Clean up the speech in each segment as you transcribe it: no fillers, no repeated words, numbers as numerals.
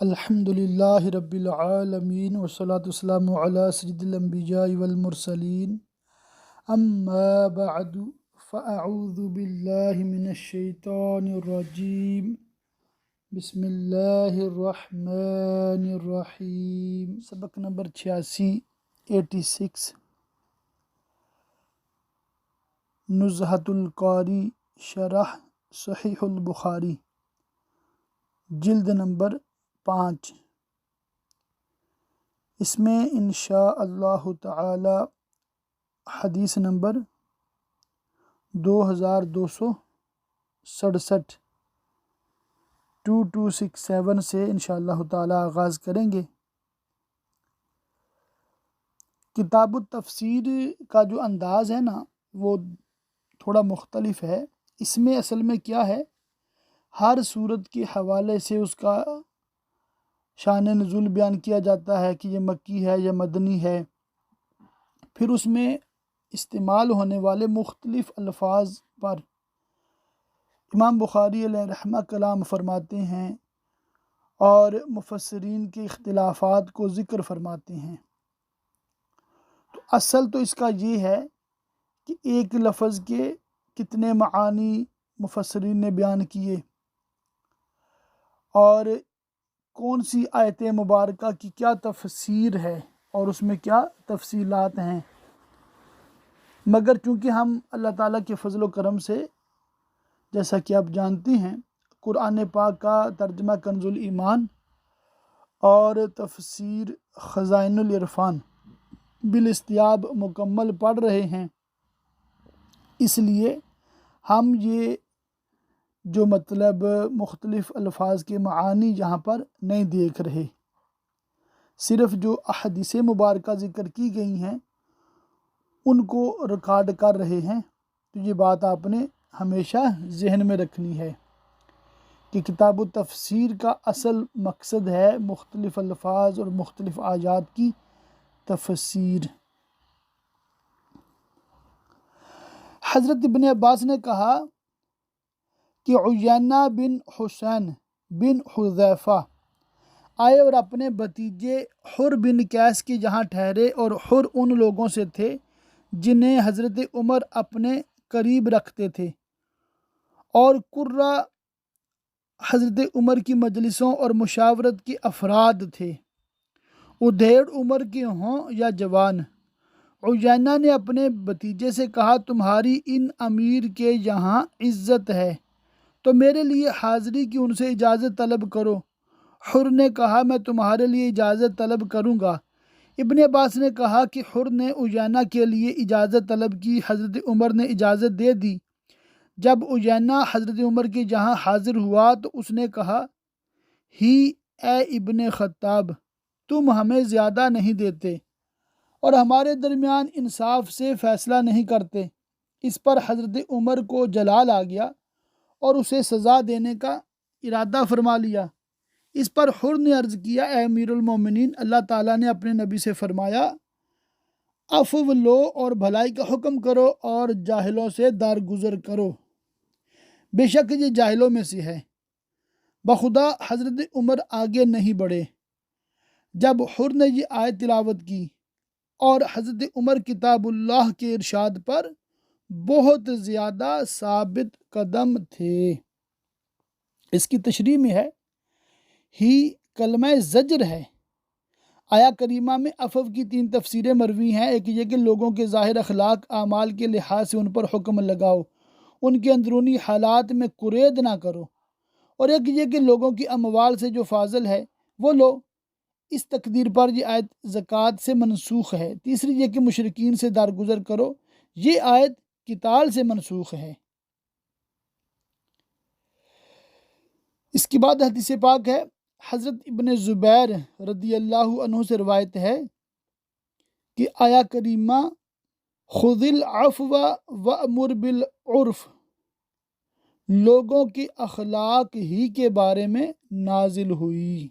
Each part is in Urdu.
الحمد للہ رب العالمین والصلاة والسلام علی سید الانبیاء والمرسلین اما بعد فاعوذ باللہ من الشیطان الرجیم بسم اللہ الرحمن الرحیم۔ سبق نمبر 86 نزہۃ القاری شرح صحیح البخاری، جلد نمبر 5۔ اس میں انشاء اللہ تعالی حدیث نمبر 2267 2267 سے انشاء اللہ تعالی آغاز کریں گے۔ کتاب التفسیر کا جو انداز ہے نا وہ تھوڑا مختلف ہے۔ اس میں اصل میں کیا ہے، ہر صورت کے حوالے سے اس کا شان نزول بیان کیا جاتا ہے کہ یہ مکی ہے یا مدنی ہے، پھر اس میں استعمال ہونے والے مختلف الفاظ پر امام بخاری علیہ رحمہ کلام فرماتے ہیں اور مفسرین کے اختلافات کو ذکر فرماتے ہیں۔ تو اصل تو اس کا یہ ہے کہ ایک لفظ کے کتنے معانی مفسرین نے بیان کیے اور کون سی آیت مبارکہ کی کیا تفسیر ہے اور اس میں کیا تفصیلات ہیں، مگر چونکہ ہم اللہ تعالیٰ کے فضل و کرم سے جیسا کہ آپ جانتے ہیں قرآن پاک کا ترجمہ کنز الایمان اور تفسیر خزائن العرفان بالاستیاب مکمل پڑھ رہے ہیں، اس لیے ہم یہ جو مطلب مختلف الفاظ کے معانی یہاں پر نہیں دیکھ رہے، صرف جو احادیث مبارکہ ذکر کی گئی ہیں ان کو ریکارڈ کر رہے ہیں۔ تو یہ بات آپ نے ہمیشہ ذہن میں رکھنی ہے کہ کتاب التفسیر کا اصل مقصد ہے مختلف الفاظ اور مختلف آیات کی تفسیر۔ حضرت ابن عباس نے کہا کہ عیینہ بن حسین بن حذیفہ آئے اور اپنے بھتیجے حر بن قیس کے یہاں ٹھہرے، اور حر ان لوگوں سے تھے جنہیں حضرت عمر اپنے قریب رکھتے تھے، اور قرہ حضرت عمر کی مجلسوں اور مشاورت کے افراد تھے، ادھیڑ عمر کے ہوں یا جوان۔ عیینہ نے اپنے بھتیجے سے کہا تمہاری ان امیر کے یہاں عزت ہے تو میرے لیے حاضری کی ان سے اجازت طلب کرو۔ حر نے کہا میں تمہارے لیے اجازت طلب کروں گا۔ ابن عباس نے کہا کہ حر نے عیینہ کے لیے اجازت طلب کی، حضرت عمر نے اجازت دے دی۔ جب عیینہ حضرت عمر کے جہاں حاضر ہوا تو اس نے کہا ہی اے ابن خطاب، تم ہمیں زیادہ نہیں دیتے اور ہمارے درمیان انصاف سے فیصلہ نہیں کرتے۔ اس پر حضرت عمر کو جلال آ گیا اور اسے سزا دینے کا ارادہ فرما لیا۔ اس پر حر نے عرض کیا اے امیر المومنین، اللہ تعالیٰ نے اپنے نبی سے فرمایا عفو لو اور بھلائی کا حکم کرو اور جاہلوں سے درگزر کرو، بے شک یہ جاہلوں میں سے ہے۔ بخدا حضرت عمر آگے نہیں بڑھے۔ جب حر نے یہ آیت تلاوت کی اور حضرت عمر کتاب اللہ کے ارشاد پر بہت زیادہ ثابت قدم تھے۔ اس کی تشریح میں ہے ہی کلمہ زجر ہے۔ آیا کریمہ میں عفو کی 3 تفسیریں مروی ہیں۔ ایک یہ کہ لوگوں کے ظاہر اخلاق اعمال کے لحاظ سے ان پر حکم لگاؤ، ان کے اندرونی حالات میں قرید نہ کرو، اور ایک یہ کہ لوگوں کی اموال سے جو فاضل ہے وہ لو۔ اس تقدیر پر یہ آیت زکوٰۃ سے منسوخ ہے۔ تیسری یہ کہ مشرکین سے درگزر کرو، یہ آیت قتال سے منسوخ ہے۔ اس کے بعد حدیث پاک ہے، حضرت ابن زبیر رضی اللہ عنہ سے روایت ہے کہ آیا کریمہ خذ العفو وامر بالعرف لوگوں کے اخلاق ہی کے بارے میں نازل ہوئی۔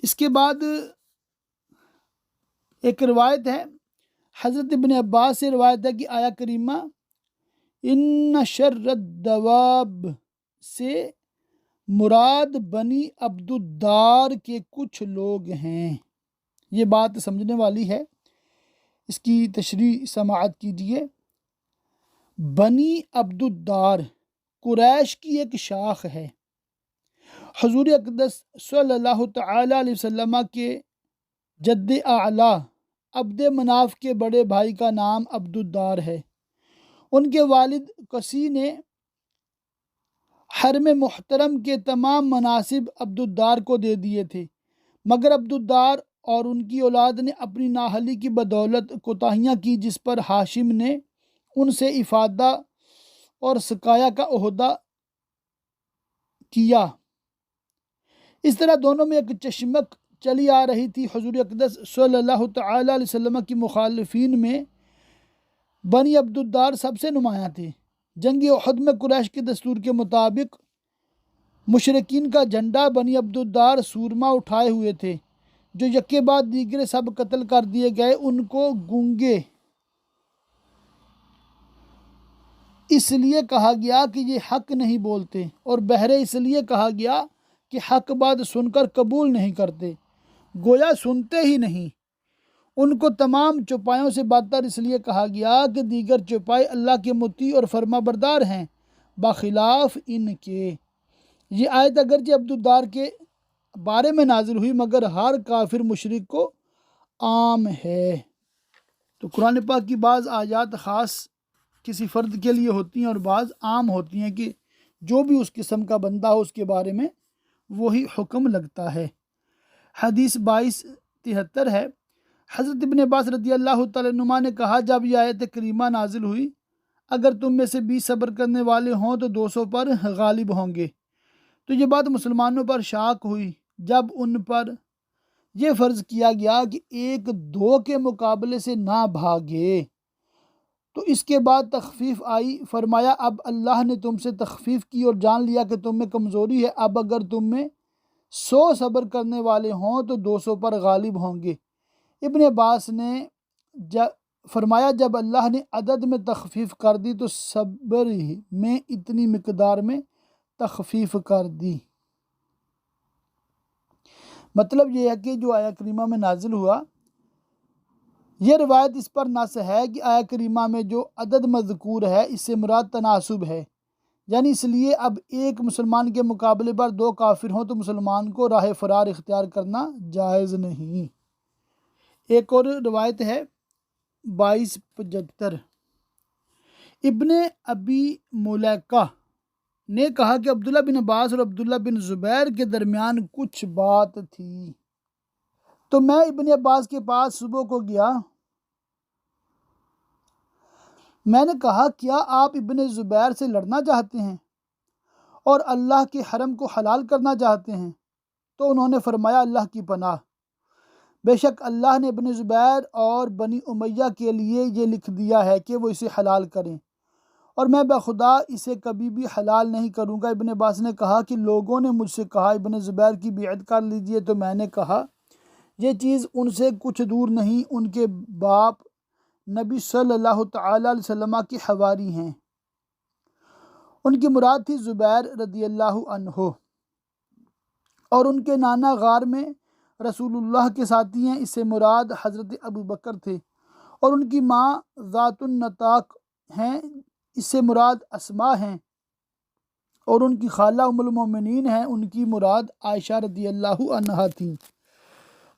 اس کے بعد ایک روایت ہے، حضرت ابن عباس سے روایت ہے کہ آیا کریمہ ان شر الدواب سے مراد بنی عبدالدار کے کچھ لوگ ہیں۔ یہ بات سمجھنے والی ہے، اس کی تشریح سماعت کیجیے۔ بنی عبدالدار قریش کی ایک شاخ ہے۔ حضور اقدس صلی اللہ تعالی علیہ وسلم کے جد اعلیٰ عبد مناف کے بڑے بھائی کا نام عبدالدار ہے۔ ان کے والد قسی نے حرم محترم کے تمام مناصب عبدالدار کو دے دیے تھے، مگر عبدالدار اور ان کی اولاد نے اپنی نااہلی کی بدولت کوتاہیاں کی، جس پر ہاشم نے ان سے افادہ اور سقایا کا عہدہ کیا۔ اس طرح دونوں میں ایک چشمک چلی آ رہی تھی۔ حضور اقدس صلی اللہ تعالی علیہ وسلم کی مخالفین میں بنی عبدالدار سب سے نمایاں تھے۔ جنگ احد میں قریش کے دستور کے مطابق مشرکین کا جھنڈا بنی عبدالدار سورما اٹھائے ہوئے تھے، جو یکے بعد دیگرے سب قتل کر دیے گئے۔ ان کو گونگے اس لیے کہا گیا کہ یہ حق نہیں بولتے، اور بہرے اس لیے کہا گیا کہ حق بات سن کر قبول نہیں کرتے، گویا سنتے ہی نہیں۔ ان کو تمام چوپایوں سے بدتر اس لیے کہا گیا کہ دیگر چوپائے اللہ کے مطیع اور فرما بردار ہیں بخلاف ان کے۔ یہ آیت اگرچہ عبدالدار کے بارے میں نازل ہوئی، مگر ہر کافر مشرک کو عام ہے۔ تو قرآن پاک کی بعض آیات خاص کسی فرد کے لیے ہوتی ہیں اور بعض عام ہوتی ہیں کہ جو بھی اس قسم کا بندہ ہو اس کے بارے میں وہی حکم لگتا ہے۔ حدیث 2273 ہے، حضرت ابن عباس رضی اللہ تعالیٰ عنہما نے کہا، جب یہ آیت کریمہ نازل ہوئی، اگر تم میں سے 20 صبر کرنے والے ہوں تو 200 پر غالب ہوں گے، تو یہ بات مسلمانوں پر شائع ہوئی جب ان پر یہ فرض کیا گیا کہ ایک دو کے مقابلے سے نہ بھاگے۔ تو اس کے بعد تخفیف آئی، فرمایا اب اللہ نے تم سے تخفیف کی اور جان لیا کہ تم میں کمزوری ہے، اب اگر تم میں 100 صبر کرنے والے ہوں تو 200 پر غالب ہوں گے۔ ابن عباس نے فرمایا جب اللہ نے عدد میں تخفیف کر دی تو صبر میں اتنی مقدار میں تخفیف کر دی۔ مطلب یہ ہے کہ جو آیہ کریمہ میں نازل ہوا، یہ روایت اس پر نص ہے کہ آیہ کریمہ میں جو عدد مذکور ہے اس سے مراد تناسب ہے، یعنی اس لیے اب ایک مسلمان کے مقابلے پر 2 کافر ہوں تو مسلمان کو راہ فرار اختیار کرنا جائز نہیں۔ ایک اور روایت ہے 2275، ابن ابی ملیکہ نے کہا کہ عبداللہ بن عباس اور عبداللہ بن زبیر کے درمیان کچھ بات تھی، تو میں ابن عباس کے پاس صبح کو گیا۔ میں نے کہا کیا آپ ابن زبیر سے لڑنا چاہتے ہیں اور اللہ کے حرم کو حلال کرنا چاہتے ہیں؟ تو انہوں نے فرمایا اللہ کی پناہ، بے شک اللہ نے ابن زبیر اور بنی امیہ کے لیے یہ لکھ دیا ہے کہ وہ اسے حلال کریں، اور میں بخدا اسے کبھی بھی حلال نہیں کروں گا۔ ابن عباس نے کہا کہ لوگوں نے مجھ سے کہا ابن زبیر کی بیعت کر لیجئے، تو میں نے کہا یہ چیز ان سے کچھ دور نہیں، ان کے باپ نبی صلی اللہ تعالی علیہ وسلم کی حواری ہیں۔ ان کی مراد تھی زبیر رضی اللہ عنہ، اور ان کے نانا غار میں رسول اللہ کے ساتھی ہیں، اس سے مراد حضرت ابو بکر تھے، اور ان کی ماں ذات النطاق ہیں، اس سے مراد اسماء ہیں، اور ان کی خالہ ام المومنین ہیں، ان کی مراد عائشہ رضی اللہ عنہا تھیں،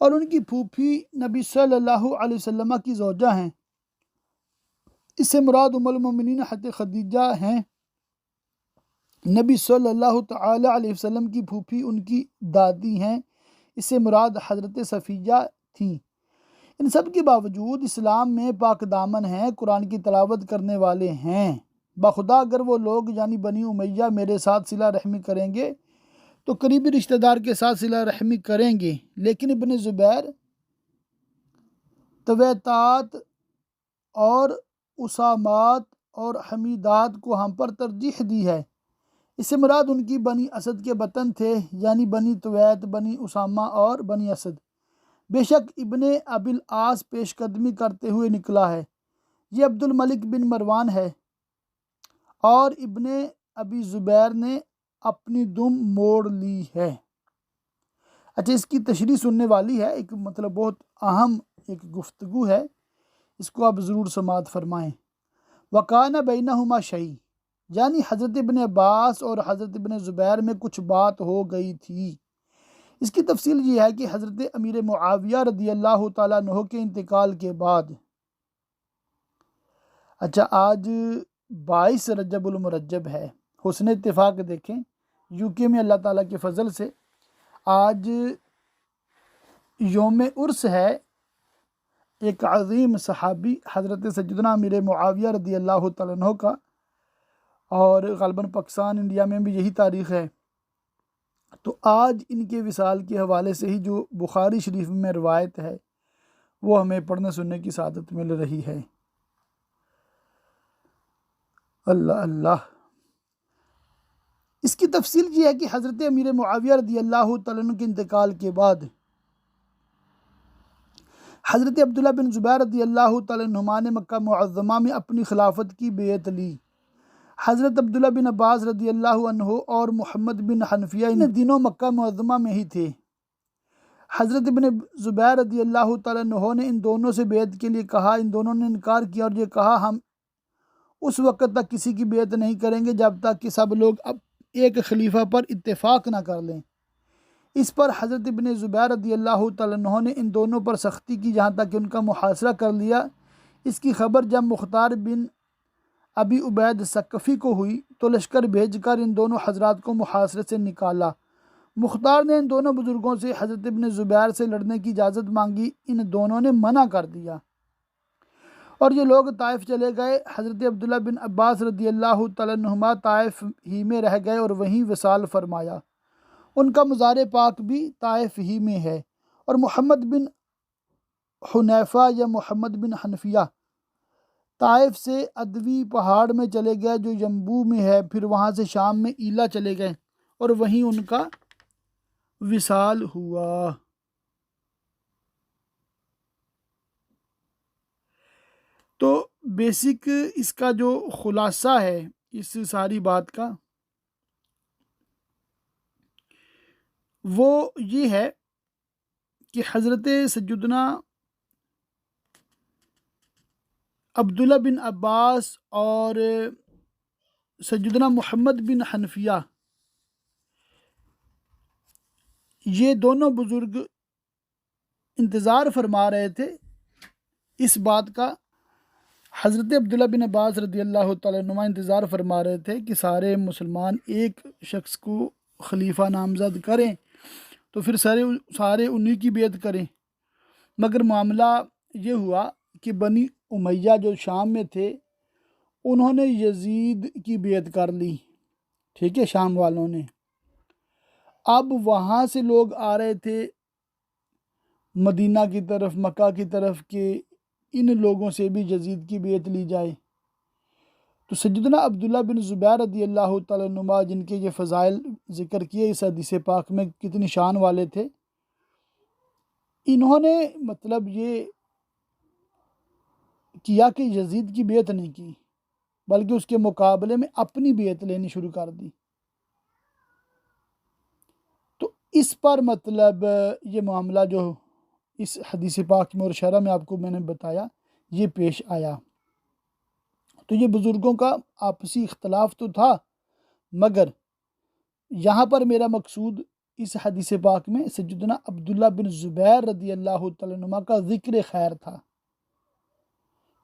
اور ان کی پھوپھی نبی صلی اللہ علیہ وسلم کی زوجہ ہیں، اس سے مراد ام المومنین حضرت خدیجہ ہیں۔ نبی صلی اللہ تعالی علیہ وسلم کی پھوپھی ان کی دادی ہیں، اس سے مراد حضرت صفیہ تھیں۔ ان سب کے باوجود اسلام میں پاک دامن ہیں، قرآن کی تلاوت کرنے والے ہیں۔ بخدا اگر وہ لوگ یعنی بنی امیہ میرے ساتھ صلہ رحمی کریں گے تو قریبی رشتہ دار کے ساتھ صلہ رحمی کریں گے، لیکن ابن زبیر طویتات اور اسامات اور حمیدات کو ہم پر ترجیح دی ہے۔ اس سے مراد ان کی بنی اسد کے بطن تھے، یعنی بنی طویت، بنی اسامہ اور بنی اسد۔ بے شک ابن ابی العاص پیش قدمی کرتے ہوئے نکلا ہے، یہ عبد الملک بن مروان ہے، اور ابن ابی زبیر نے اپنی دم موڑ لی ہے۔ اچھا، اس کی تشریح سننے والی ہے، ایک مطلب بہت اہم ایک گفتگو ہے، اس کو آپ ضرور سماعت فرمائیں۔ وَقَانَ بَيْنَهُمَا شَيْءٌ، یعنی حضرت ابن عباس اور حضرت ابن زبیر میں کچھ بات ہو گئی تھی۔ اس کی تفصیل یہ ہے کہ حضرت امیر معاویہ رضی اللہ تعالیٰ عنہ کے انتقال کے بعد، اچھا آج 22 رجب المرجب ہے، حسن اتفاق دیکھیں یو کے میں اللہ تعالیٰ کے فضل سے آج یوم عرس ہے ایک عظیم صحابی حضرت سیدنا امیر معاویہ رضی اللہ تعالیٰ عنہ کا، اور غالباً پاکستان انڈیا میں بھی یہی تاریخ ہے۔ تو آج ان کے وصال کے حوالے سے ہی جو بخاری شریف میں روایت ہے وہ ہمیں پڑھنے سننے کی سعادت مل رہی ہے۔ اللہ اللہ۔ اس کی تفصیل یہ ہے کہ حضرت امیر معاویہ رضی اللہ تعالیٰ عنہ کے انتقال کے بعد حضرت عبداللہ بن زبیر رضی اللہ تعالیٰ عنہما نے مکہ معظمہ میں اپنی خلافت کی بیعت لی۔ حضرت عبداللہ بن عباس رضی اللہ عنہ اور محمد بن حنفیہ ان دنوں مکہ معظمہ میں ہی تھے۔ حضرت ابن زبیر رضی اللہ تعالیٰ عنہ نے ان دونوں سے بیعت کے لیے کہا، ان دونوں نے انکار کیا اور یہ کہا ہم اس وقت تک کسی کی بیعت نہیں کریں گے جب تک کہ سب لوگ اب ایک خلیفہ پر اتفاق نہ کر لیں۔ اس پر حضرت ابن زبیر رضی اللہ تعالیٰ عنہ نے ان دونوں پر سختی کی جہاں تک کہ ان کا محاصرہ کر لیا۔ اس کی خبر جب مختار بن ابی عبید ثقفی کو ہوئی تو لشکر بھیج کر ان دونوں حضرات کو محاصرے سے نکالا۔ مختار نے ان دونوں بزرگوں سے حضرت ابن زبیر سے لڑنے کی اجازت مانگی، ان دونوں نے منع کر دیا اور یہ لوگ طائف چلے گئے۔ حضرت عبداللہ بن عباس رضی اللہ تعالیٰ عنہما طائف ہی میں رہ گئے اور وہیں وصال فرمایا۔ ان کا مزار پاک بھی طائف ہی میں ہے۔ اور محمد بن حنیفہ یا محمد بن حنفیہ طائف سے ادوی پہاڑ میں چلے گئے جو ینبوع میں ہے، پھر وہاں سے شام میں ایلا چلے گئے اور وہیں ان کا وصال ہوا۔ تو بیسک اس کا جو خلاصہ ہے اس ساری بات کا وہ یہ ہے کہ حضرت سیدنا عبداللہ بن عباس اور سیدنا محمد بن حنفیہ یہ دونوں بزرگ انتظار فرما رہے تھے اس بات کا۔ حضرت عبداللہ بن عباس رضی اللہ تعالیٰ عنہ انتظار فرما رہے تھے کہ سارے مسلمان ایک شخص کو خلیفہ نامزد کریں تو پھر سارے انہی کی بیعت کریں، مگر معاملہ یہ ہوا کہ بنی امیہ جو شام میں تھے انہوں نے یزید کی بیعت کر لی، ٹھیک ہے، شام والوں نے۔ اب وہاں سے لوگ آ رہے تھے مدینہ کی طرف، مکہ کی طرف کہ ان لوگوں سے بھی یزید کی بیعت لی جائے۔ تو سیدنا عبداللہ بن زبیر رضی اللہ تعالیٰ عنہ جن کے یہ فضائل ذکر کیے اس حدیث پاک میں کتنی شان والے تھے، انہوں نے مطلب یہ کیا کہ یزید کی بیعت نہیں کی بلکہ اس کے مقابلے میں اپنی بیعت لینی شروع کر دی۔ تو اس پر مطلب یہ معاملہ جو اس حدیث پاک میں اور شرح میں آپ کو میں نے بتایا یہ پیش آیا۔ تو یہ بزرگوں کا آپسی اختلاف تو تھا، مگر یہاں پر میرا مقصود اس حدیث پاک میں سیدنا عبداللہ بن زبیر رضی اللہ تعالیٰ عنہ کا ذکر خیر تھا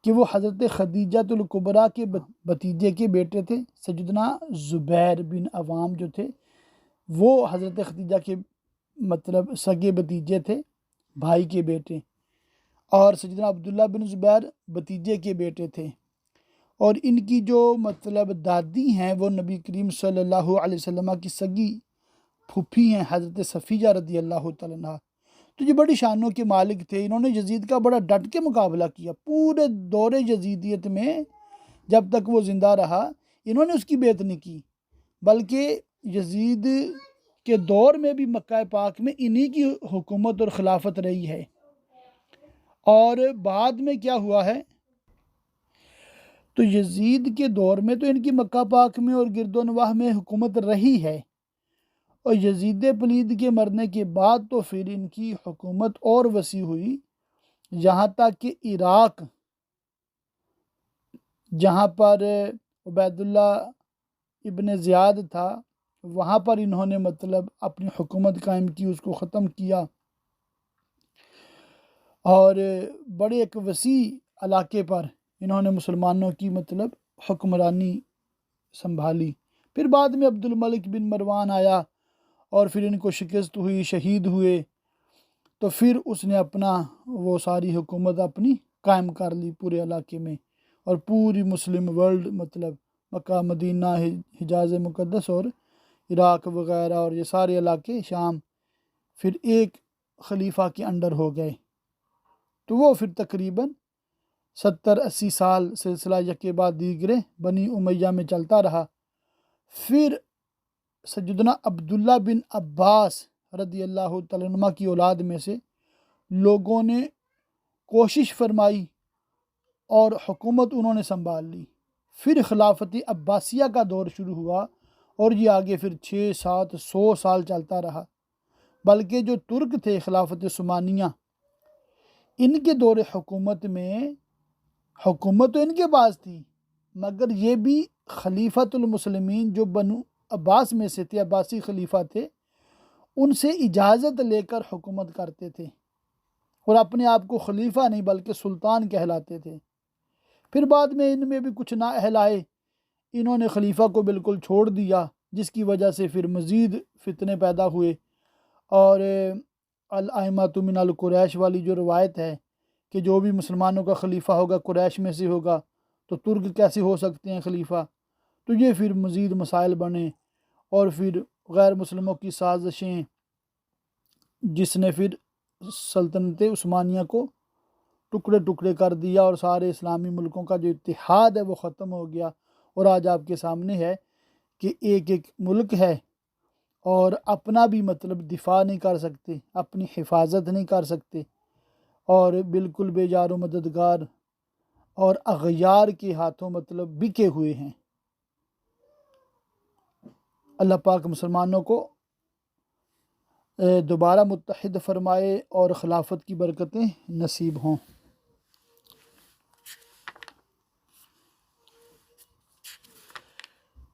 کہ وہ حضرت خدیجہ الکبریٰ کے بھتیجے کے بیٹے تھے۔ سیدنا زبیر بن عوام جو تھے وہ حضرت خدیجہ کے مطلب سگے بھتیجے تھے، بھائی کے بیٹے، اور سیدنا عبداللہ بن زبیر بھتیجے کے بیٹے تھے، اور ان کی جو مطلب دادی ہیں وہ نبی کریم صلی اللہ علیہ وسلم کی سگی پھوپھی ہیں حضرت صفیہ رضی اللہ تعالیٰ عنہ۔ تو یہ بڑی شانوں کے مالک تھے، انہوں نے یزید کا بڑا ڈٹ کے مقابلہ کیا پورے دور یزیدیت میں، جب تک وہ زندہ رہا انہوں نے اس کی بیعت نہیں کی، بلکہ یزید کے دور میں بھی مکہ پاک میں انہی کی حکومت اور خلافت رہی ہے۔ اور بعد میں کیا ہوا ہے تو یزید کے دور میں تو ان کی مکہ پاک میں اور گرد و نواح میں حکومت رہی ہے، اور یزید پلید کے مرنے کے بعد تو پھر ان کی حکومت اور وسیع ہوئی، یہاں تک کہ عراق، جہاں پر عبید اللہ ابن زیاد تھا، وہاں پر انہوں نے مطلب اپنی حکومت قائم کی، اس کو ختم کیا، اور بڑے ایک وسیع علاقے پر انہوں نے مسلمانوں کی مطلب حکمرانی سنبھالی۔ پھر بعد میں عبد الملک بن مروان آیا اور پھر ان کو شکست ہوئی، شہید ہوئے، تو پھر اس نے اپنا وہ ساری حکومت اپنی قائم کر لی پورے علاقے میں، اور پوری مسلم ورلڈ مطلب مکہ، مدینہ، حجاز مقدس اور عراق وغیرہ اور یہ سارے علاقے شام پھر ایک خلیفہ کے انڈر ہو گئے۔ تو وہ پھر تقریباً 70-80 سال سلسلہ یکے بعد دیگرے بنی امیہ میں چلتا رہا۔ پھر سیدنا عبداللہ بن عباس رضی اللہ تعالیٰ عنہ کی اولاد میں سے لوگوں نے کوشش فرمائی اور حکومت انہوں نے سنبھال لی۔ پھر خلافت عباسیہ کا دور شروع ہوا، اور یہ آگے پھر 600-700 سال چلتا رہا، بلکہ جو ترک تھے خلافت عثمانیہ، ان کے دور حکومت میں حکومت تو ان کے پاس تھی، مگر یہ بھی خلیفۃ المسلمین جو بنو عباس میں سے تھے، عباسی خلیفہ تھے، ان سے اجازت لے کر حکومت کرتے تھے، اور اپنے آپ کو خلیفہ نہیں بلکہ سلطان کہلاتے تھے۔ پھر بعد میں ان میں بھی کچھ نااہل آئے، انہوں نے خلیفہ کو بالکل چھوڑ دیا، جس کی وجہ سے پھر مزید فتنے پیدا ہوئے، اور الائمۃ من القریش والی جو روایت ہے کہ جو بھی مسلمانوں کا خلیفہ ہوگا قریش میں سے ہوگا، تو ترک کیسے ہو سکتے ہیں خلیفہ؟ تو یہ پھر مزید مسائل بنے، اور پھر غیر مسلموں کی سازشیں، جس نے پھر سلطنت عثمانیہ کو ٹکڑے ٹکڑے کر دیا، اور سارے اسلامی ملکوں کا جو اتحاد ہے وہ ختم ہو گیا، اور آج آپ کے سامنے ہے کہ ایک ایک ملک ہے، اور اپنا بھی مطلب دفاع نہیں کر سکتے، اپنی حفاظت نہیں کر سکتے، اور بالکل بے یار و مددگار اور اغیار کے ہاتھوں مطلب بکے ہوئے ہیں۔ اللہ پاک مسلمانوں کو دوبارہ متحد فرمائے اور خلافت کی برکتیں نصیب ہوں۔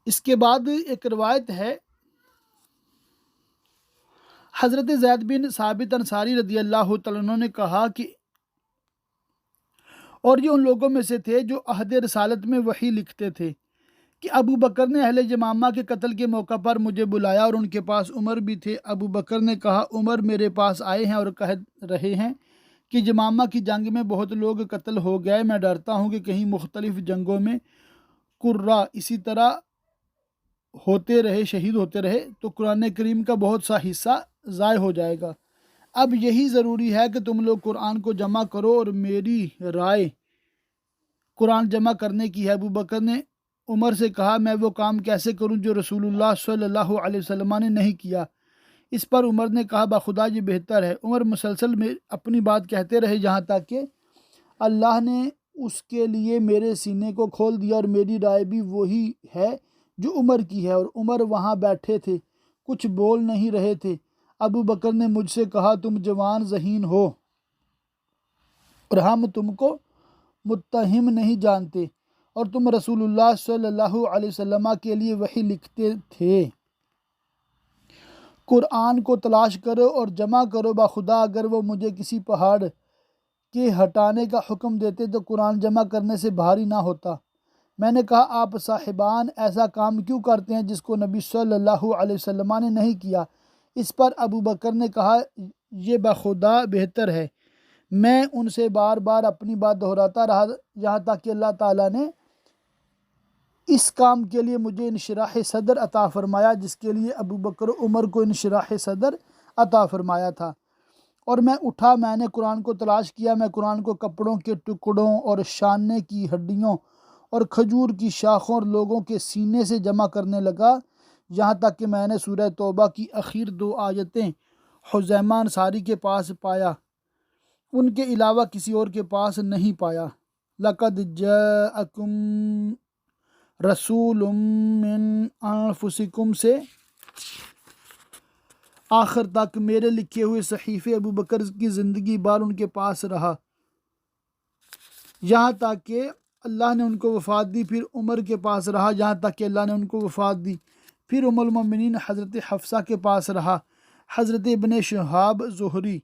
اس کے بعد ایک روایت ہے، حضرت زید بن ثابت انصاری رضی اللہ تعالیٰ عنہ نے کہا کہ اور یہ ان لوگوں میں سے تھے جو عہد رسالت میں وحی لکھتے تھے کہ ابو بکر نے اہل یمامہ کے قتل کے موقع پر مجھے بلایا، اور ان کے پاس عمر بھی تھے۔ ابو بکر نے کہا، عمر میرے پاس آئے ہیں اور کہہ رہے ہیں کہ یمامہ کی جنگ میں بہت لوگ قتل ہو گئے، میں ڈرتا ہوں کہ کہیں مختلف جنگوں میں قرہ اسی طرح ہوتے رہے، شہید ہوتے رہے، تو قرآن کریم کا بہت سا حصہ ضائع ہو جائے گا۔ اب یہی ضروری ہے کہ تم لوگ قرآن کو جمع کرو، اور میری رائے قرآن جمع کرنے کی ہے۔ ابو بکر نے عمر سے کہا، میں وہ کام کیسے کروں جو رسول اللہ صلی اللہ علیہ وسلم نے نہیں کیا؟ اس پر عمر نے کہا، بخدا یہ بہتر ہے۔ عمر مسلسل میں اپنی بات کہتے رہے، یہاں تک کہ اللہ نے اس کے لیے میرے سینے کو کھول دیا، اور میری رائے بھی وہی ہے جو عمر کی ہے۔ اور عمر وہاں بیٹھے تھے، کچھ بول نہیں رہے تھے۔ ابو بکر نے مجھ سے کہا، تم جوان ذہین ہو اور ہم تم کو متہم نہیں جانتے، اور تم رسول اللہ صلی اللہ علیہ وسلم کے لیے وحی لکھتے تھے۔ قرآن کو تلاش کرو اور جمع کرو، بخدا اگر وہ مجھے کسی پہاڑ کے ہٹانے کا حکم دیتے تو قرآن جمع کرنے سے بھاری نہ ہوتا۔ میں نے کہا، آپ صاحبان ایسا کام کیوں کرتے ہیں جس کو نبی صلی اللہ علیہ وسلم نے نہیں کیا؟ اس پر ابو بکر نے کہا، یہ بخدا بہتر ہے۔ میں ان سے بار بار اپنی بات دہراتا رہا، یہاں تک کہ اللہ تعالیٰ نے اس کام کے لیے مجھے انشراح صدر عطا فرمایا، جس کے لیے ابو بکر عمر کو انشراح صدر عطا فرمایا تھا۔ اور میں اٹھا، میں نے قرآن کو تلاش کیا، میں قرآن کو کپڑوں کے ٹکڑوں اور شانے کی ہڈیوں اور کھجور کی شاخوں اور لوگوں کے سینے سے جمع کرنے لگا، یہاں تک کہ میں نے سورہ توبہ کی اخیر 2 آیتیں حذیمہ انصاری کے پاس پایا، ان کے علاوہ کسی اور کے پاس نہیں پایا۔ لقد جاءکم رسول من انفسکم سے آخر تک میرے لکھے ہوئے صحیفے ابو بکر کی زندگی بھر ان کے پاس رہا، یہاں تک کہ اللہ نے ان کو وفات دی، پھر عمر کے پاس رہا یہاں تک کہ اللہ نے ان کو وفات دی، پھر ام المومنین حضرت حفصہ کے پاس رہا، حضرت ابن شہاب زہری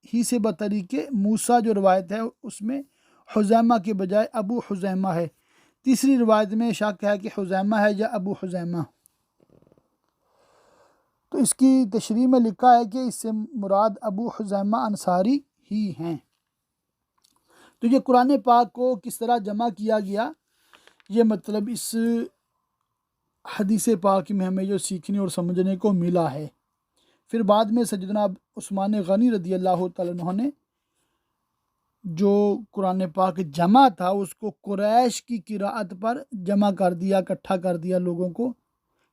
ہی سے بطریق موسیٰ جو روایت ہے اس میں حزیمہ کے بجائے ابو حزیمہ ہے، تیسری روایت میں شک ہے کہ حزیمہ ہے یا ابو حزیمہ۔ تو اس کی تشریح میں لکھا ہے کہ اس سے مراد ابو حزیمہ انصاری ہی ہیں۔ تو یہ قرآن پاک کو کس طرح جمع کیا گیا، یہ مطلب اس حدیث پاک میں ہمیں جو سیکھنے اور سمجھنے کو ملا ہے۔ پھر بعد میں سیدنا عثمان غنی رضی اللہ تعالیٰ عنہ نے جو قرآن پاک جمع تھا اس کو قریش کی قراءت پر جمع کر دیا، اکٹھا کر دیا لوگوں کو۔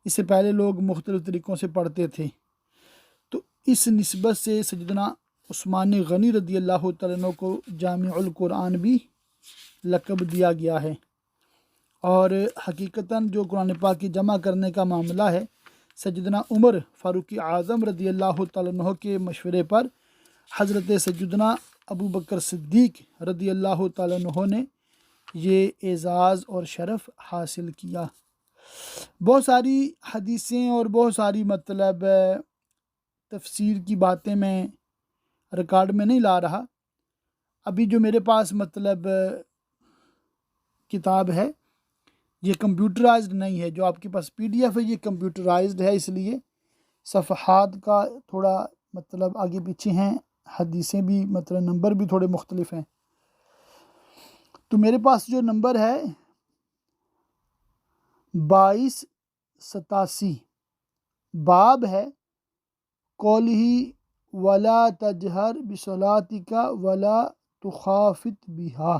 اس سے پہلے لوگ مختلف طریقوں سے پڑھتے تھے، تو اس نسبت سے سیدنا عثمان غنی رضی اللہ تعالیٰ عنہ کو جامع القرآن بھی لقب دیا گیا ہے۔ اور حقیقتاً جو قرآن پاک کی جمع کرنے کا معاملہ ہے، سیدنا عمر فاروق اعظم رضی اللہ تعالیٰ عنہ کے مشورے پر حضرت سیدنا ابو بکر صدیق رضی اللہ تعالیٰ عنہ نے یہ اعزاز اور شرف حاصل کیا۔ بہت ساری حدیثیں اور بہت ساری مطلب تفسیر کی باتیں میں ریکارڈ میں نہیں لا رہا، ابھی جو میرے پاس مطلب کتاب ہے یہ کمپیوٹرائزڈ نہیں ہے، جو آپ کے پاس پی ڈی ایف ہے یہ کمپیوٹرائزڈ ہے، اس لیے صفحات کا تھوڑا مطلب آگے پیچھے ہیں، حدیثیں بھی مطلب نمبر بھی تھوڑے مختلف ہیں۔ تو میرے پاس جو نمبر ہے 2287، باب ہے قولہ ولا تجہر بصلاتک ولا تخافت بہا،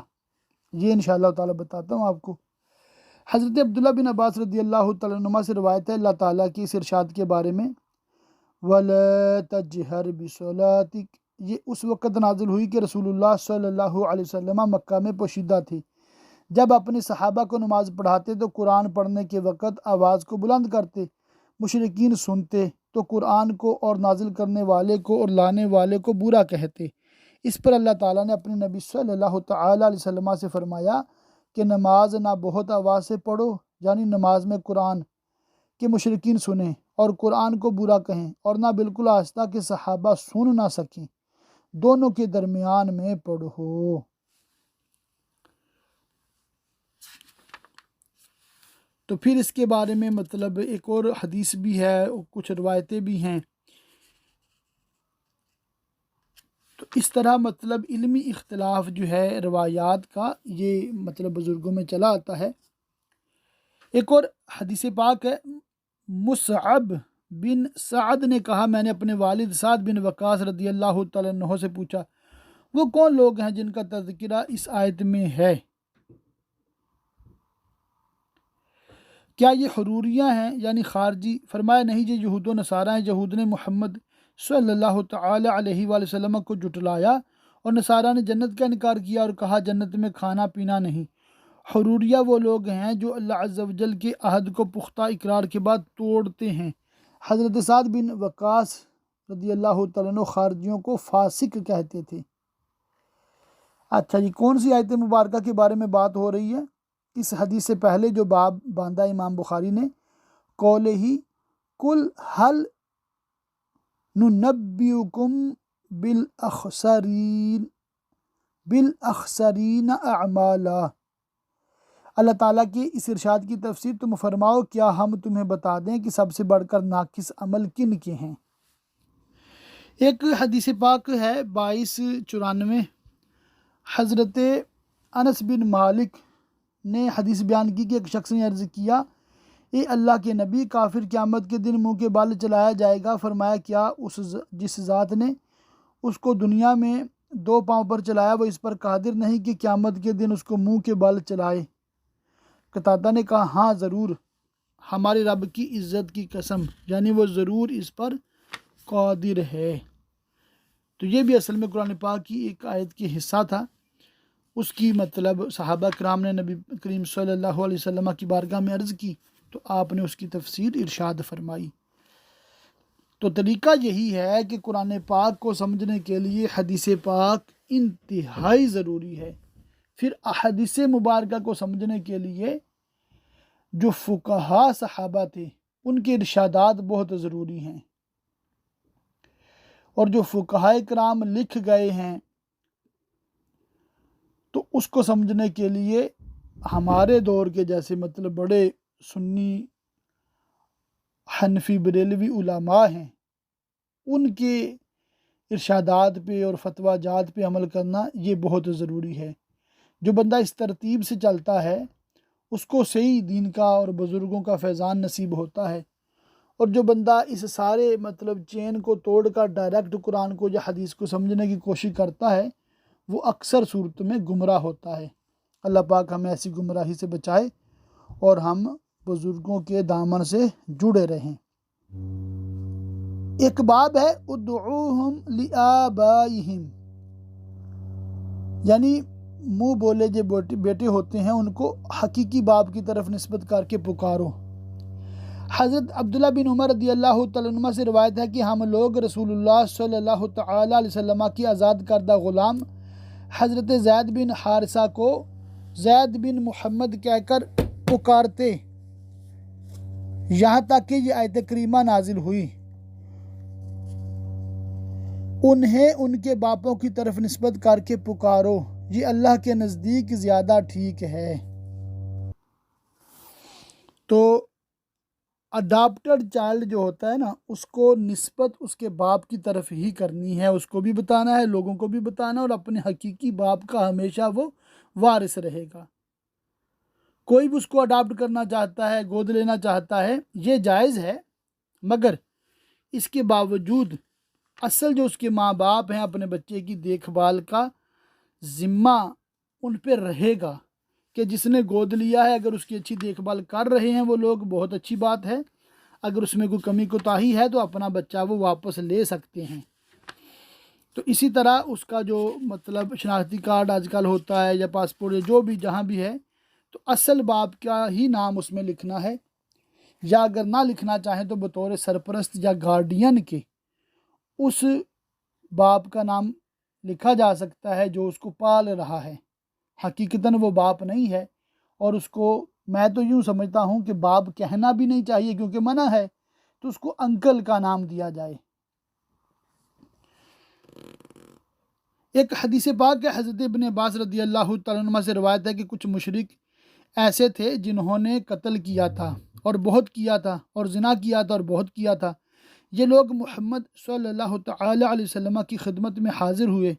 یہ انشاءاللہ تعالیٰ بتاتا ہوں آپ کو۔ حضرت عبداللہ بن عباس رضی اللہ تعالیٰ عنہ سے روایت ہے اللہ تعالیٰ کی اس ارشاد کے بارے میں، وَلَا تَجْهَرْ بِصَلَاتِكَ، یہ اس وقت نازل ہوئی کہ رسول اللہ صلی اللہ علیہ وسلم مکہ میں پوشیدہ تھے، جب اپنے صحابہ کو نماز پڑھاتے تو قرآن پڑھنے کے وقت آواز کو بلند کرتے، مشرکین سنتے تو قرآن کو اور نازل کرنے والے کو اور لانے والے کو برا کہتے۔ اس پر اللہ تعالیٰ نے اپنے نبی صلی اللہ تعالیٰ علیہ وسلم سے فرمایا کہ نماز نہ بہت آواز سے پڑھو، یعنی نماز میں قرآن کہ مشرکین سنیں اور قرآن کو برا کہیں، اور نہ بالکل آہستہ کہ صحابہ سن نہ سکیں، دونوں کے درمیان میں پڑھو۔ تو پھر اس کے بارے میں مطلب ایک اور حدیث بھی ہے، کچھ روایتیں بھی ہیں۔ تو اس طرح مطلب علمی اختلاف جو ہے روایات کا یہ مطلب بزرگوں میں چلا آتا ہے۔ ایک اور حدیث پاک ہے، مصعب بن سعد نے کہا میں نے اپنے والد سعد بن وقاص رضی اللہ تعالیٰ عنہ سے پوچھا وہ کون لوگ ہیں جن کا تذکرہ اس آیت میں ہے، کیا یہ حروریہ ہیں یعنی خارجی؟ فرمایا نہیں، یہ یہود و نصارہ ہیں۔ یہود نے محمد صلی اللہ تعالی علیہ وآلہ وسلم کو جھٹلایا اور نصارہ نے جنت کا انکار کیا اور کہا جنت میں کھانا پینا نہیں۔ حروریہ وہ لوگ ہیں جو اللہ عز و جل کے عہد کو پختہ اقرار کے بعد توڑتے ہیں۔ حضرت سعد بن وقاص رضی اللہ تعالیٰ عنہ خارجیوں کو فاسق کہتے تھے۔ اچھا جی، کون سی آیت مبارکہ کے بارے میں بات ہو رہی ہے؟ اس حدیث سے پہلے جو باب باندھا امام بخاری نے، قولہ قل حل ننبئکم بالاخسرین اعمالا، اللہ تعالیٰ کی اس ارشاد کی تفسیر تم فرماؤ کیا ہم تمہیں بتا دیں کہ سب سے بڑھ کر ناقص عمل کن کے ہیں۔ ایک حدیث پاک ہے 2294، حضرت انس بن مالک نے حدیث بیان کی کہ ایک شخص نے عرض کیا اے اللہ کے نبی، کافر قیامت کے دن منہ کے بل چلایا جائے گا۔ فرمایا کیا جس ذات نے اس کو دنیا میں 2 پاؤں پر چلایا وہ اس پر قادر نہیں کہ قیامت کے دن اس کو منہ کے بل چلائے؟ قتادہ نے کہا ہاں ضرور، ہمارے رب کی عزت کی قسم، یعنی وہ ضرور اس پر قادر ہے۔ تو یہ بھی اصل میں قرآن پاک کی ایک آیت کی حصہ تھا، اس کی مطلب صحابہ کرام نے نبی کریم صلی اللہ علیہ وسلم کی بارگاہ میں عرض کی تو آپ نے اس کی تفسیر ارشاد فرمائی۔ تو طریقہ یہی ہے کہ قرآن پاک کو سمجھنے کے لیے حدیث پاک انتہائی ضروری ہے۔ پھر احادیث مبارکہ کو سمجھنے کے لیے جو فقہاء صحابہ تھے ان کے ارشادات بہت ضروری ہیں، اور جو فقہاء کرام لکھ گئے ہیں تو اس کو سمجھنے کے لیے ہمارے دور کے جیسے مطلب بڑے سنی حنفی بریلوی علماء ہیں، ان کے ارشادات پہ اور فتویٰ جات پہ عمل کرنا یہ بہت ضروری ہے۔ جو بندہ اس ترتیب سے چلتا ہے اس کو صحیح دین کا اور بزرگوں کا فیضان نصیب ہوتا ہے، اور جو بندہ اس سارے مطلب چین کو توڑ کر ڈائریکٹ قرآن کو یا حدیث کو سمجھنے کی کوشش کرتا ہے وہ اکثر صورت میں گمراہ ہوتا ہے۔ اللہ پاک ہمیں ایسی گمراہی سے بچائے اور ہم بزرگوں کے دامن سے جڑے رہیں۔ ایک باب ہے ادعوہم لآبائہم، یعنی منہ بولے جو بیٹے ہوتے ہیں ان کو حقیقی باپ کی طرف نسبت کر کے پکارو۔ حضرت عبداللہ بن عمر رضی اللہ تعالیٰ عنہ سے روایت ہے کہ ہم لوگ رسول اللہ صلی اللہ تعالیٰ علیہ وسلم کی آزاد کردہ غلام حضرت زید بن حارثہ کو زید بن محمد کہہ کر پکارتے، یہاں تک کہ یہ آیت کریمہ نازل ہوئی، انہیں ان کے باپوں کی طرف نسبت کر کے پکارو، یہ اللہ کے نزدیک زیادہ ٹھیک ہے۔ تو اڈاپٹڈ چائلڈ جو ہوتا ہے نا اس کو نسبت اس کے باپ کی طرف ہی کرنی ہے، اس کو بھی بتانا ہے، لوگوں کو بھی بتانا، اور اپنے حقیقی باپ کا ہمیشہ وہ وارث رہے گا۔ کوئی بھی اس کو اڈاپٹ کرنا چاہتا ہے، گود لینا چاہتا ہے، یہ جائز ہے، مگر اس کے باوجود اصل جو اس کے ماں باپ ہیں اپنے بچے کی دیکھ بھال کا ذمہ ان پہ رہے گا، کہ جس نے گود لیا ہے اگر اس کی اچھی دیکھ بھال کر رہے ہیں وہ لوگ بہت اچھی بات ہے، اگر اس میں کوئی کمی کوتاہی ہے تو اپنا بچہ وہ واپس لے سکتے ہیں۔ تو اسی طرح اس کا جو مطلب شناختی کارڈ آج کل ہوتا ہے یا پاسپورٹ یا جو بھی جہاں بھی ہے تو اصل باپ کا ہی نام اس میں لکھنا ہے، یا اگر نہ لکھنا چاہیں تو بطور سرپرست یا گارڈین کے اس باپ کا نام لکھا جا سکتا ہے جو اس کو پال رہا ہے، حقیقتاً وہ باپ نہیں ہے، اور اس کو میں تو یوں سمجھتا ہوں کہ باپ کہنا بھی نہیں چاہیے کیونکہ منع ہے، تو اس کو انکل کا نام دیا جائے۔ ایک حدیث پاک ہے حضرت ابن عباس رضی اللہ تعالیٰ عنہ سے روایت ہے کہ کچھ مشرک ایسے تھے جنہوں نے قتل کیا تھا اور بہت کیا تھا، اور زنا کیا تھا اور بہت کیا تھا۔ یہ لوگ محمد صلی اللہ تعالیٰ علیہ وسلم کی خدمت میں حاضر ہوئے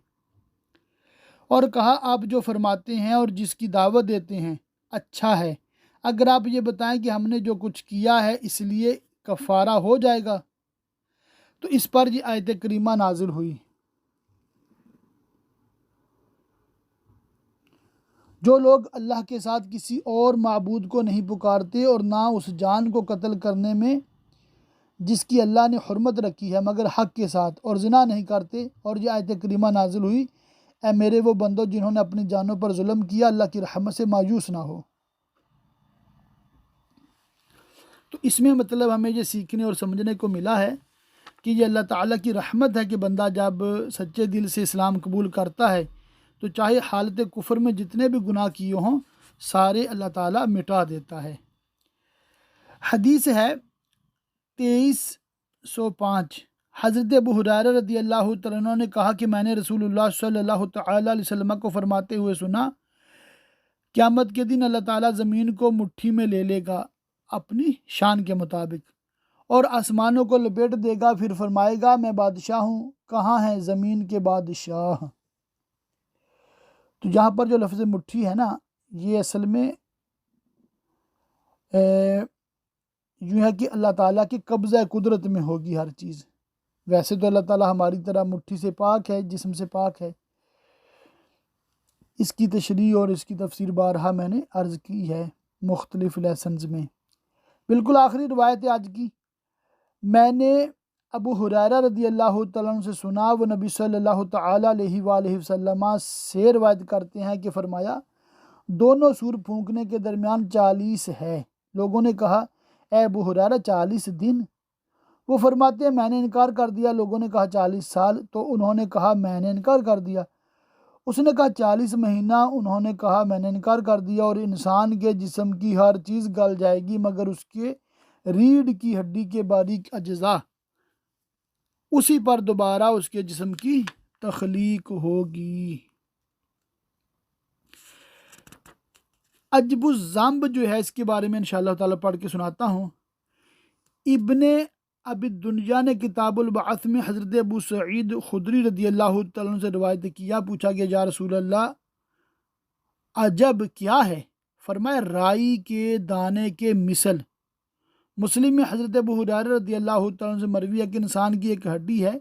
اور کہا آپ جو فرماتے ہیں اور جس کی دعوت دیتے ہیں اچھا ہے، اگر آپ یہ بتائیں کہ ہم نے جو کچھ کیا ہے اس لیے کفارہ ہو جائے گا، تو اس پر یہ آیت کریمہ نازل ہوئی۔ جو لوگ اللہ کے ساتھ کسی اور معبود کو نہیں پکارتے اور نہ اس جان کو قتل کرنے میں جس کی اللہ نے حرمت رکھی ہے مگر حق کے ساتھ، اور زنا نہیں کرتے، اور یہ آیت کریمہ نازل ہوئی، اے میرے وہ بندو جنہوں نے اپنی جانوں پر ظلم کیا اللہ کی رحمت سے مایوس نہ ہو۔ تو اس میں مطلب ہمیں یہ سیکھنے اور سمجھنے کو ملا ہے کہ یہ اللہ تعالیٰ کی رحمت ہے کہ بندہ جب سچے دل سے اسلام قبول کرتا ہے تو چاہے حالت کفر میں جتنے بھی گناہ کیے ہوں سارے اللہ تعالیٰ مٹا دیتا ہے۔ حدیث ہے 2305، حضرت ابو ہریرہ رضی اللہ تعالیٰ عنہ نے کہا کہ میں نے رسول اللہ صلی اللہ تعالیٰ علیہ وسلم کو فرماتے ہوئے سنا، قیامت کے دن اللہ تعالیٰ زمین کو مٹھی میں لے لے گا اپنی شان کے مطابق، اور آسمانوں کو لپیٹ دے گا، پھر فرمائے گا میں بادشاہ ہوں، کہاں ہیں زمین کے بادشاہ۔ تو یہاں پر جو لفظ مٹھی ہے نا یہ اصل میں یوں ہے کہ اللہ تعالیٰ کے قبضہ قدرت میں ہوگی ہر چیز۔ ویسے تو اللہ تعالیٰ ہماری طرح مٹھی سے پاک ہے، جسم سے پاک ہے۔ اس کی تشریح اور اس کی تفسیر بارہا میں نے عرض کی ہے مختلف لیسنز میں۔ بالکل آخری روایت ہے آج کی، میں نے ابو ہریرہ رضی اللہ تعالیٰ عنہ سے سنا، وہ نبی صلی اللہ تعالیٰ علیہ وآلہ وسلم سے روایت کرتے ہیں کہ فرمایا دونوں سور پھونکنے کے درمیان 40 ہے۔ لوگوں نے کہا اے ابو ہریرہ 40 دن؟ وہ فرماتے ہیں میں نے انکار کر دیا۔ لوگوں نے کہا 40 سال؟ تو انہوں نے کہا میں نے انکار کر دیا۔ اس نے کہا 40 مہینہ؟ انہوں نے کہا میں نے انکار کر دیا۔ اور انسان کے جسم کی ہر چیز گل جائے گی مگر اس کے ریڑھ کی ہڈی کے باریک اجزاء، اسی پر دوبارہ اس کے جسم کی تخلیق ہوگی۔ عجب الذنب جو ہے اس کے بارے میں انشاءاللہ تعالیٰ پڑھ کے سناتا ہوں۔ ابن ابی الدنیا نے کتاب البعث میں حضرت ابو سعید خدری رضی اللہ تعالیٰ عنہ سے روایت کیا، پوچھا کہ یا رسول اللہ عجب کیا ہے؟ فرمایا رائی کے دانے کے مثل۔ مسلم میں حضرت ابو ہریرہ رضی اللہ تعالیٰ عنہ سے مروی ہے کہ انسان کی ایک ہڈی ہے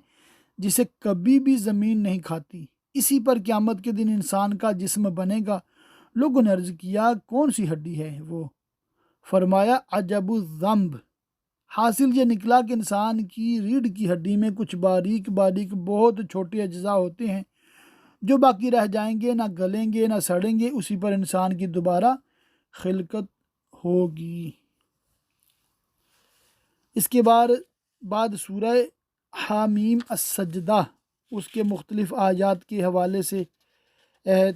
جسے کبھی بھی زمین نہیں کھاتی، اسی پر قیامت کے دن انسان کا جسم بنے گا۔ لوگوں نے عرض کیا کون سی ہڈی ہے وہ؟ فرمایا عجب الذنب۔ حاصل یہ نکلا کہ انسان کی ریڑھ کی ہڈی میں کچھ باریک باریک بہت چھوٹے اجزاء ہوتے ہیں جو باقی رہ جائیں گے، نہ گلیں گے نہ سڑیں گے، اسی پر انسان کی دوبارہ خلقت ہوگی۔ اس کے بعد سورہ حامیم السجدہ، اس کے مختلف آیات کے حوالے سے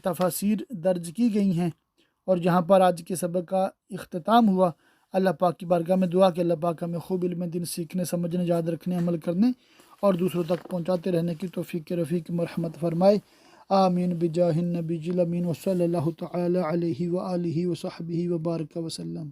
تفاسیر درج کی گئی ہیں، اور جہاں پر آج کے سبق کا اختتام ہوا۔ اللہ پاک کی بارگاہ میں دعا کہ اللہ پاک ہمیں خوب علم دین سیکھنے، سمجھنے، یاد رکھنے، عمل کرنے اور دوسروں تک پہنچاتے رہنے کی توفیق رفیق مرحمت فرمائے۔ آمین بجاہ النبی الامین وصلی اللہ تعالی علیہ وآلہ وصحبہ وبارک وسلم۔